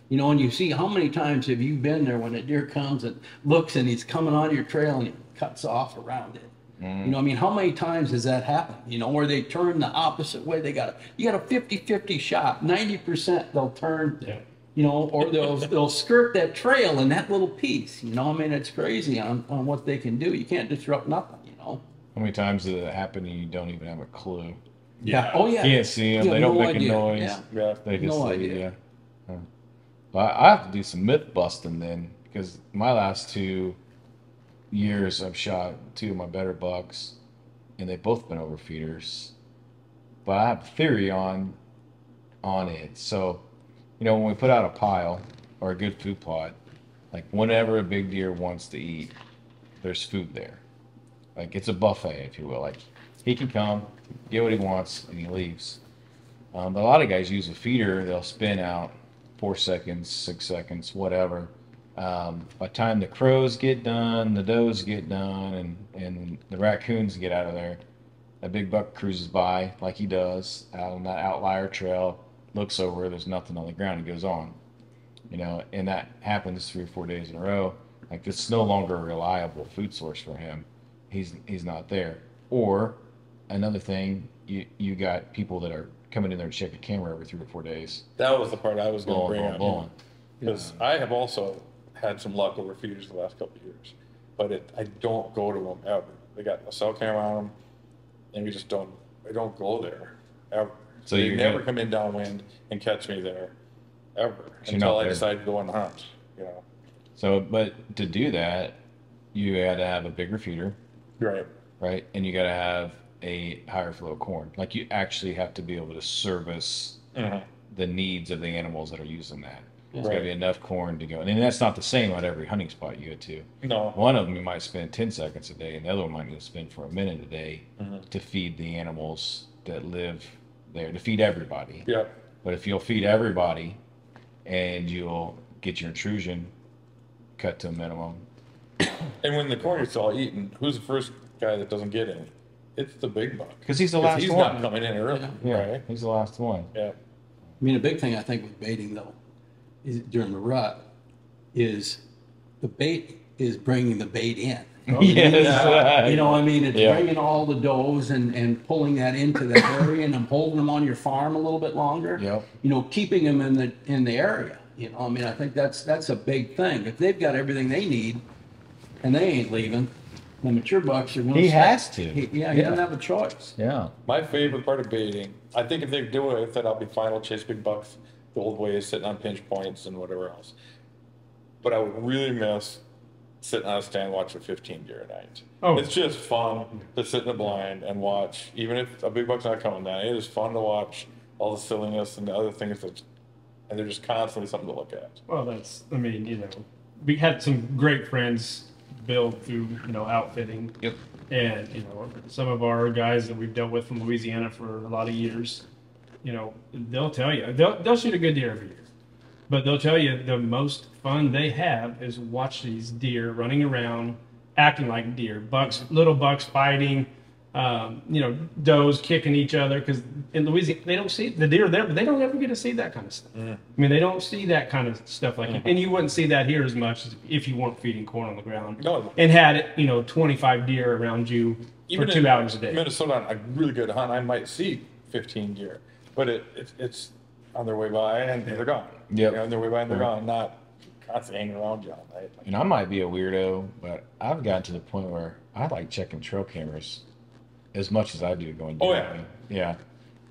And you see how many times have you been there when a deer comes and looks and he's coming on your trail and he cuts off around it. I mean, how many times has that happened? Where they turn the opposite way. You got a 50-50 shot. 90% they'll turn, or they'll skirt that trail in that little piece. I mean, it's crazy on what they can do. You can't disrupt nothing. How many times did it happen and you don't even have a clue? Yeah. Oh yeah. You can't see them. You They have don't no make idea. a noise. Yeah. Yeah. They just No leave, idea. yeah. Huh. But I have to do some myth busting then, because my last 2 years I've shot 2 of my better bucks, and they've both been overfeeders. But I have a theory on it. So, when we put out a pile or a good food plot, like whenever a big deer wants to eat, there's food there. Like it's a buffet, if you will. Like he can come, get what he wants, and he leaves. But a lot of guys use a feeder. They'll spin out 4 seconds, 6 seconds, whatever. By the time the crows get done, the does get done, and the raccoons get out of there, a big buck cruises by like he does out on that outlier trail, looks over, there's nothing on the ground, he goes on. And that happens 3 or 4 days in a row. Like this is no longer a reliable food source for him. He's not there. Or another thing, you got people that are coming in there to check the camera every 3 or 4 days. That was the part I was going to Blowing, bring blowing, up. blowing. Because I have also had some luck over feeders the last couple of years, but I don't go to them ever. They got a cell camera on them, and we just don't. I don't go there ever. So they you're never gonna- come in downwind and catch me there ever you're until not I there. decide to go on the hunt. So, but to do that, you got to have a bigger feeder, Right. right? And you got to have a higher flow of corn. Like you actually have to be able to service Mhm. the needs of the animals that are using that. There's got Right. to be enough corn to go. And that's not the same at every hunting spot you go to. No. One of them you might spend 10 seconds a day, and the other one might need to spend for a minute a day Mhm. to feed the animals that live there, to feed everybody. Yep. But if you'll feed everybody and you'll get your intrusion cut to a minimum, And when the corn is all eaten, who's the first guy that doesn't get any? It's the big buck. because he's the 'Cause last he's one. not coming in early. Yeah, Right. he's the last one. Yeah. I mean, a big thing I think with baiting though, is during the rut, is the bait is bringing the bait in. Yes. I mean, it's Yeah. bringing all the does and pulling that into the area, and I'm holding them on your farm a little bit longer. Yep. Keeping them in the area. I mean, I think that's a big thing. If they've got everything they need, and they ain't leaving, the mature bucks are going to. He has to. He Yeah. doesn't have a choice. Yeah. My favorite part of baiting, I think if they do it, then I'll be fine. I'll chase big bucks the old way, sitting on pinch points and whatever else. But I would really miss sitting on a stand watching 15 deer a night. Oh. It's just fun to sit in the blind and watch, even if a big buck's not coming down. It is fun to watch all the silliness and the other things and they're just constantly something to look at. Well, we had some great friends build through, outfitting. Yep. And, some of our guys that we've dealt with from Louisiana for a lot of years, they'll tell you, they'll shoot a good deer every year. But they'll tell you the most fun they have is watch these deer running around, acting like deer. Little bucks fighting, does kicking each other, because in Louisiana they don't see the deer there, but they don't ever get to see that kind of stuff. I mean, they don't see that kind of stuff and you wouldn't see that here as much as if you weren't feeding corn on the ground No. and had 25 deer around you for 2 hours a day. Minnesota, on a really good hunt, I might see 15 deer, but it's on their way by and they're gone. Yep. On their way by and they're gone, not constantly hanging around you all night. And I might be a weirdo, but I've gotten to the point where I like checking trail cameras as much as I do going deer Oh, yeah. hunting. Yeah.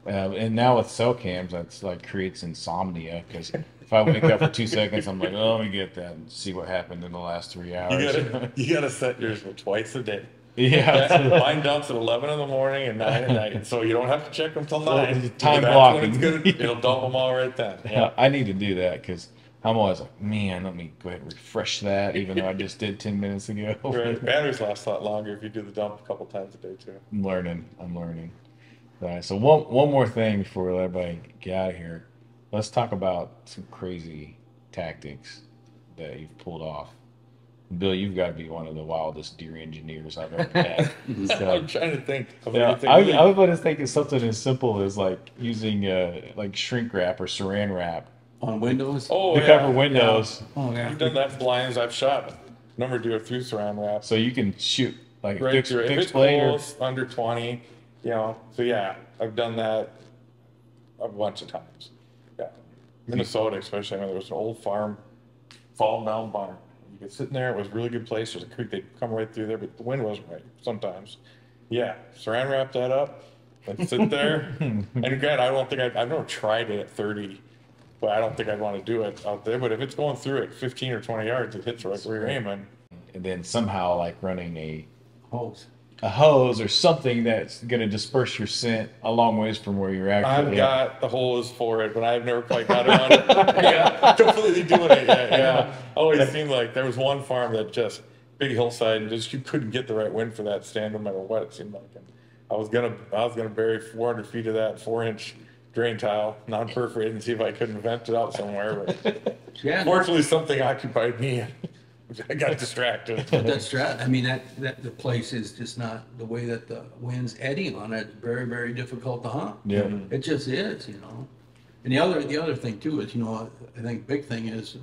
And now with cell cams, that's like creates insomnia because if I wake up for 2 seconds, I'm like, oh, let me get that and see what happened in the last 3 hours. You gotta set yours for twice a day. Yeah. Mine dumps at 11 in the morning and 9 at night, so you don't have to check them till 9. Time That's blocking. when it's good. It'll dump them all right then. Yeah, I need to do that because I'm always like, man, let me go ahead and refresh that, even though I just did 10 minutes ago. Right. Batteries last a lot longer if you do the dump a couple times a day too. I'm learning. All right, so one more thing before we let everybody get out of here. Let's talk about some crazy tactics that you've pulled off. Bill, you've got to be one of the wildest deer engineers I've ever met. So, I'm trying to think of yeah, anything. I was going to think of something as simple as like using like shrink wrap or saran wrap On windows? Oh, to yeah. cover windows, Oh, yeah. I've done that for blinds. I've shot a number of deer through saran wrap. so you can shoot like Right fixed, through. If fixed it's blade. Or, close, under 20, So yeah, I've done that a bunch of times. Yeah. Minnesota, especially. I mean, there was an old farm, fallen down barn. You could sit in there. It was a really good place. There's a creek. They'd come right through there, but the wind wasn't right sometimes. Yeah, saran wrap that up and sit there. And again, I've never tried it at 30, but I don't think I'd want to do it out there. But if it's going through at 15 or 20 yards, it hits right where you're aiming. and then somehow like running Hose. a hose or something that's going to disperse your scent a long ways from where you're I've actually. got the hose for it, but I've never quite got around it. Yeah, completely doing it yet. Yeah, always seemed like there was one farm that just big hillside and just you couldn't get the right wind for that stand no matter what it seemed like. And I was gonna bury 400 feet of that 4-inch drain tile, non-perforated, and see if I couldn't vent it out somewhere. But Yeah. fortunately, something occupied me. I got distracted. That's right. I mean, that the place is just not the way that the wind's eddying on it. It's very, very difficult to hunt. Yeah. It just is, And the other thing too is, I think big thing is,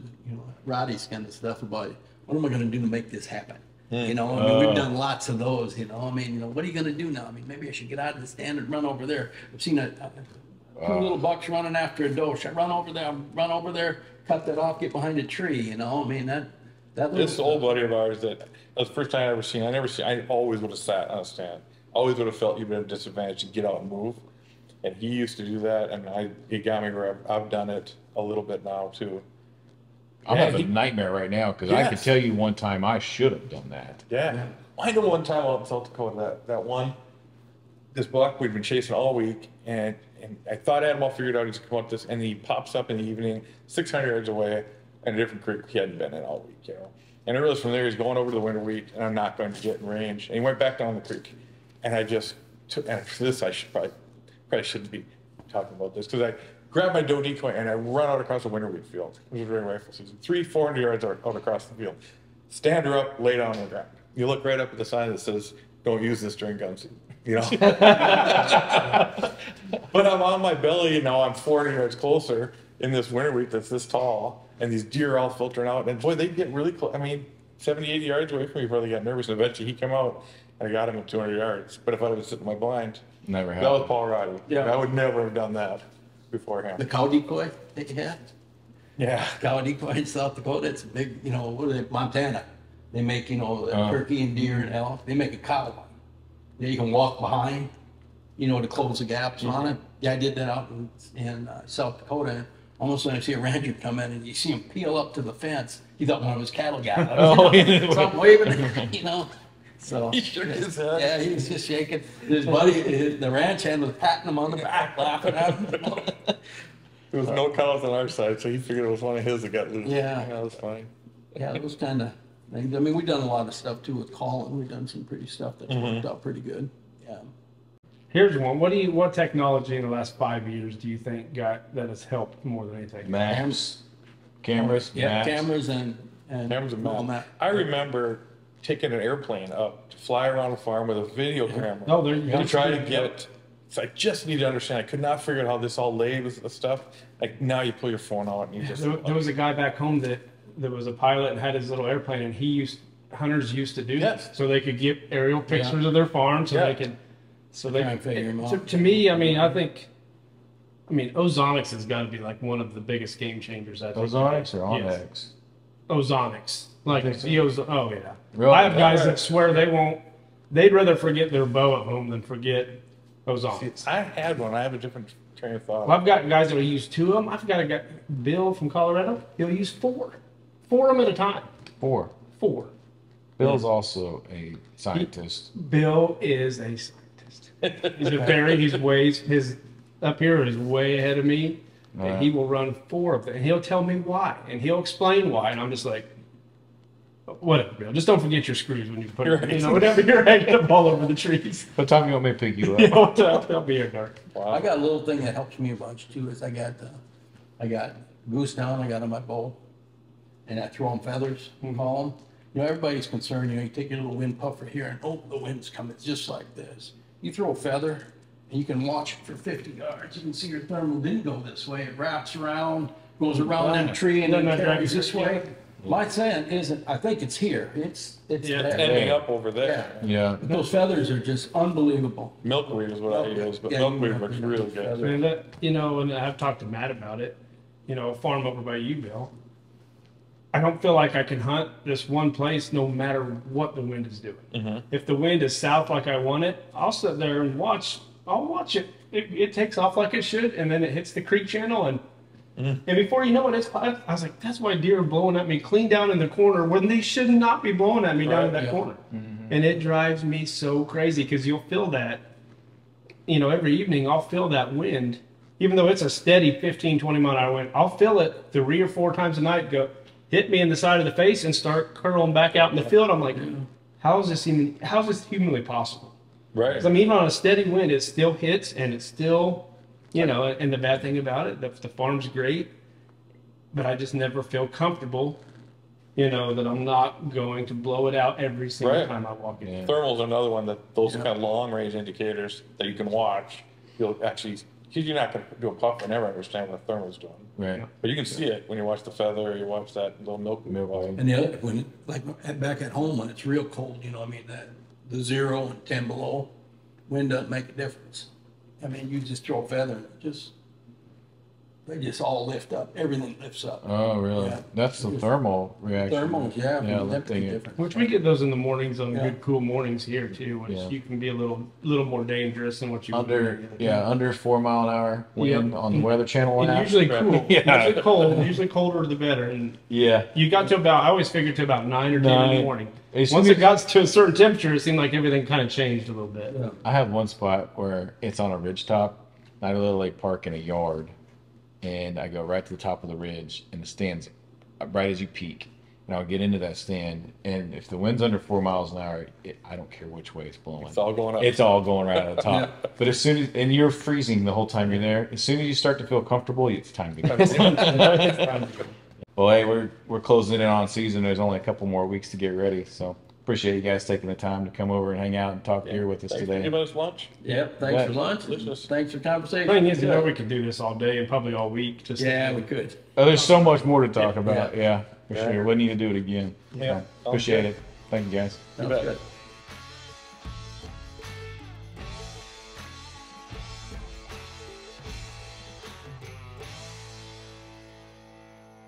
Roddy's kind of stuff about what am I going to do to make this happen? I mean, we've done lots of those. I mean, what are you going to do now? I mean, maybe I should get out of the stand and run over there. I've seen two little bucks running after a doe. Should I run over there, cut that off, get behind a tree. I mean that This old buddy of ours that was the first time I ever seen. I always would have sat on a stand. Always would have felt you'd been at a disadvantage to get out and move. And he used to do that, and he got me where I've done it a little bit now too. I'm Yeah, having a nightmare right now because I could Yes. tell you one time I should have done that. Yeah. I know one time out in South Dakota this buck we'd been chasing all week, and I thought I had him all figured out. He's come up this, and he pops up in the evening, 600 yards away, in a different creek he hadn't been in all week, And I realized from there he's going over to the winter wheat, and I'm not going to get in range. And he went back down the creek, and I just took. And for this, I should probably shouldn't be talking about this because I grabbed my doe decoy and I run out across the winter wheat field. It was during rifle season. 300-400 yards out across the field. Stand her up, lay down on the ground. You look right up at the sign that says, "Don't use this during gun season." But I'm on my belly now. I'm 400 yards closer in this winter wheat that's this tall, and these deer are all filtering out. And boy, they get really close. I mean, 70, 80 yards away from me before they got nervous. And eventually he came out, and I got him at 200 yards. But if I was sitting in my blind, Never that was happened. Paul Roddy. Yeah. I would never have done that the beforehand. cow decoy that you had. Yeah. Cow decoy in South Dakota. It's a big, what are they? Montana. They make, turkey and deer and elk. They make a cow one. Yeah, you can walk behind, to close the gaps on it. Yeah, I did that out in South Dakota. Almost when I see a rancher come in and you see him peel up to the fence, he thought one of his cattle got out. Oh, yeah. Something waving, So He shook his head. yeah, he was just shaking. His buddy, the ranch hand, was patting him on the back, laughing at him. There was no cows on our side, so he figured it was one of his that got loose. Yeah. That was fine. Yeah, it was kind of things. I mean, we've done a lot of stuff too with Colin. We've done some pretty stuff that's worked out pretty good. Yeah. Here's one. What technology in the last 5 years do you think that has helped more than anything? Maps, cameras, Yeah, maps. cameras and Cameras and Google maps. Map. I remember taking an airplane up to fly around a farm with a video camera. No, there you go. To try to get. So I just need to understand. I could not figure out how this all laid with the stuff. Like now you pull your phone out and you just. There was a guy back home that was a pilot and had his little airplane, and hunters used to do Yes. this so they could get aerial pictures of their farm, so Yeah. they could. So they Try and figure 'em out. to me, I mean, Ozonics has got to be like one of the biggest game changers. I think. Ozonics or Yes. Onyx? Ozonics. Like think so? the oh yeah. Really? I have guys Right. that swear they won't. They'd rather forget their bow at home than forget Ozonics. I had one. I have a different train of thought. Well, I've got guys that will use 2 of them. I've got a guy, Bill from Colorado. He'll use 4 of them at a time. 4. 4. Bill's also a scientist. Bill is a scientist. His up here is way ahead of me, and he will run 4 of them. And he'll tell me why, and he'll explain why, and I'm just like, whatever, Bill. Just don't forget your screws when you put it. You know, whenever you're hanging up all over the trees. What time you want me to pick you You up? know, they'll be here dark. I got a little thing that helps me a bunch too, is I got goose down, I got on my bow, and I throw them feathers and call them. You know, everybody's concerned, you know, you take your little wind puffer here and, oh, the wind's coming, it's just like this. You throw a feather, and you can watch it for 50 yards. You can see your thermal didn't go this way. It wraps around, goes around that tree, and then Doesn't that carries drag this you? way. My scent isn't, I think it's here. It's Yeah, there. Ending up over there. Yeah. Those feathers are just unbelievable. Milkweed is what I use, but Yeah, milkweed you looks have really to- good. And that, you know, and I've talked to Matt about it. You know, a farm over by you, Bill. I don't feel like I can hunt this one place no matter what the wind is doing. If the wind is south like I want it, I'll sit there and watch. I'll watch it. It takes off like it should, and then it hits the creek channel, and before you know it, I was like, that's why deer are blowing at me clean down in the corner when they should not be blowing at me down in that yeah. corner. And it drives me so crazy because you'll feel that, you know, every evening I'll feel that wind, even though it's a steady 15, 20 mile an hour wind, I'll feel it 3 or 4 times a night go hit me in the side of the face and start curling back out in the field. I'm like, how is this humanly possible? Right. 'Cause I mean, even on a steady wind, it still hits and it's still, you know, and the bad thing about it, the farm's great, but I just never feel comfortable, you know, that I'm not going to blow it out every single Right. time I walk in. Yeah. Thermal's another one that those kind of long range indicators that you can watch. You'll actually, because you're not going to do a puff and never understand what a thermal's doing. Right. But you can see it when you watch the feather or you watch that little milkweed. And the other, when, like back at home, when it's real cold, you know, I mean, the 0 and 10 below, wind doesn't make a difference. I mean, you just throw a feather and they just all lift up. Everything lifts up. Oh, really? Yeah. That's the thermal reaction. Thermals, yeah, Yeah, that lifting big it. difference. Which we get those in the mornings on Yeah. good cool mornings here too, which Yeah. you can be a little more dangerous than what you would Under, be. under 4 mile an hour wind Yep. on the Weather Channel And app. usually cool. Yeah. Usually cold. Usually colder the better. And Yeah. you got to about, I always figured to about 9 or 10 in the 9. morning. As Once soon it got to a certain temperature, it seemed like everything kind of changed a little bit. Yeah. I have one spot where it's on a ridge top. I literally park in a yard, and I go right to the top of the ridge, and the stand's right as you peak. And I'll get into that stand, and if the wind's under 4 miles an hour, I don't care which way it's blowing. It's all going up. It's all going right at the top. But as soon as, and you're freezing the whole time you're there, as soon as you start to feel comfortable, it's time to go. Well, hey, we're closing in on season. There's only a couple more weeks to get ready, so appreciate you guys taking the time to come over and hang out and talk here with us Thanks for today. giving us lunch. Yep, thanks Yeah. for lunch. Delicious. Thanks for conversation. Thing is, you know, we could do this all day and probably all week. Just Yeah, we could. Oh, there's so much more to talk about. Yeah. Yeah, for Yeah. sure. We need to do it again. Yeah. So, appreciate it. Thank you, guys. Sounds bet. good.